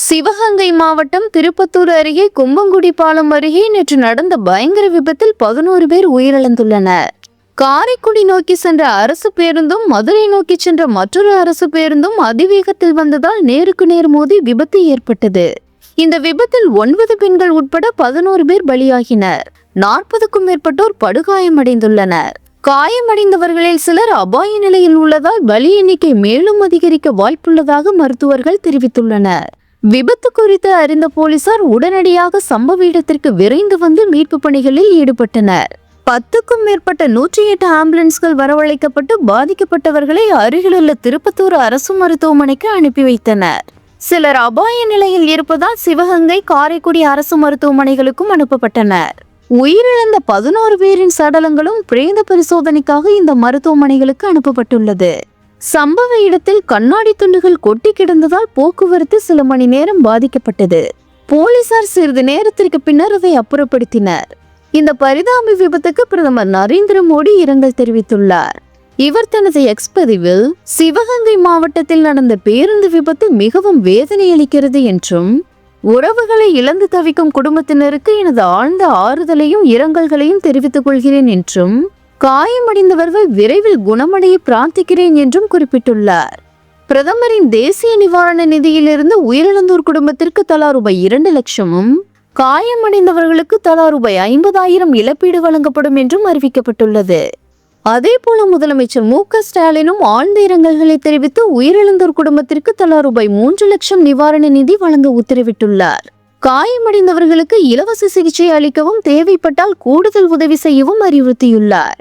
சிவகங்கை மாவட்டம் திருப்பத்தூர் அருகே கும்பங்குடி பாலம் அருகே நேற்று நடந்த பயங்கர விபத்தில் 11 பேர் உயிரிழந்துள்ளனர். காரைக்குடி நோக்கி சென்ற அரசு பேருந்தும் மதுரை நோக்கி சென்ற மற்றொரு அரசு பேருந்தும் அதிவேகத்தில் வந்ததால் நேருக்கு நேர் மோதி விபத்து ஏற்பட்டது. இந்த விபத்தில் 9 பெண்கள் உட்பட 11 பேர் பலியாகினர். 40க்கும் மேற்பட்டோர் படுகாயமடைந்துள்ளனர். காயமடைந்தவர்களில் சிலர் அபாய நிலையில் உள்ளதால் பலி எண்ணிக்கை மேலும் அதிகரிக்க வாய்ப்புள்ளதாக மருத்துவர்கள் தெரிவித்துள்ளனர். விபத்து குறித்து அறிந்த போலீசார் உடனடியாக சம்பவ இடத்திற்கு விரைந்து வந்து மீட்பு பணிகளில் ஈடுபட்டனர். 10க்கும் மேற்பட்ட 108 ஆம்புலன்ஸ்கள் வரவழைக்கப்பட்டு பாதிக்கப்பட்டவர்களை அருகிலுள்ள திருப்பத்தூர் அரசு மருத்துவமனைக்கு அனுப்பி வைத்தனர். சிலர் அபாய நிலையில் இருப்பதால் சிவகங்கை, காரைக்குடி அரசு மருத்துவமனைகளுக்கும் அனுப்பப்பட்டனர். உயிரிழந்த 11 பேரின் சடலங்களும் பிரேத பரிசோதனைக்காக இந்த மருத்துவமனைகளுக்கு அனுப்பப்பட்டுள்ளது. சம்பவ இடத்தில் கண்ணாடி துண்டுகள் கொட்டி கிடந்ததால் போக்குவரத்து சில மணி நேரம் பாதிக்கப்பட்டது. போலீசார் சிறிது நேரத்திற்கு பின்னர் அதை அப்புறப்படுத்தினர். இந்த பரிதாப விபத்துக்கு பிரதமர் நரேந்திர மோடி இரங்கல் தெரிவித்துள்ளார். இவர் தனது எக்ஸ் பதிவில், சிவகங்கை மாவட்டத்தில் நடந்த பேருந்து விபத்து மிகவும் வேதனை அளிக்கிறது என்றும், உறவுகளை இழந்து தவிக்கும் குடும்பத்தினருக்கு எனது ஆழ்ந்த ஆறுதலையும் இரங்கல்களையும் தெரிவித்துக் கொள்கிறேன் என்றும், காயமடைந்தவர்கள் விரைவில் குணமடைய பிரார்த்திக்கிறேன் என்றும் குறிப்பிட்டுள்ளார். பிரதமரின் தேசிய நிவாரண நிதியிலிருந்து உயிரிழந்தோர் குடும்பத்திற்கு தலா ரூபாய் 2 லட்சமும், காயமடைந்தவர்களுக்கு தலா ரூபாய் 50,000 இழப்பீடு வழங்கப்படும் என்றும் அறிவிக்கப்பட்டுள்ளது. அதேபோல முதலமைச்சர் மு.க. ஸ்டாலினும் ஆழ்ந்த இரங்கல்களை தெரிவித்து உயிரிழந்தோர் குடும்பத்திற்கு தலா ரூபாய் 3 லட்சம் நிவாரண நிதி வழங்க உத்தரவிட்டுள்ளார். காயமடைந்தவர்களுக்கு இலவச சிகிச்சை அளிக்கவும், தேவைப்பட்டால் கூடுதல் உதவி செய்யவும் அறிவுறுத்தியுள்ளார்.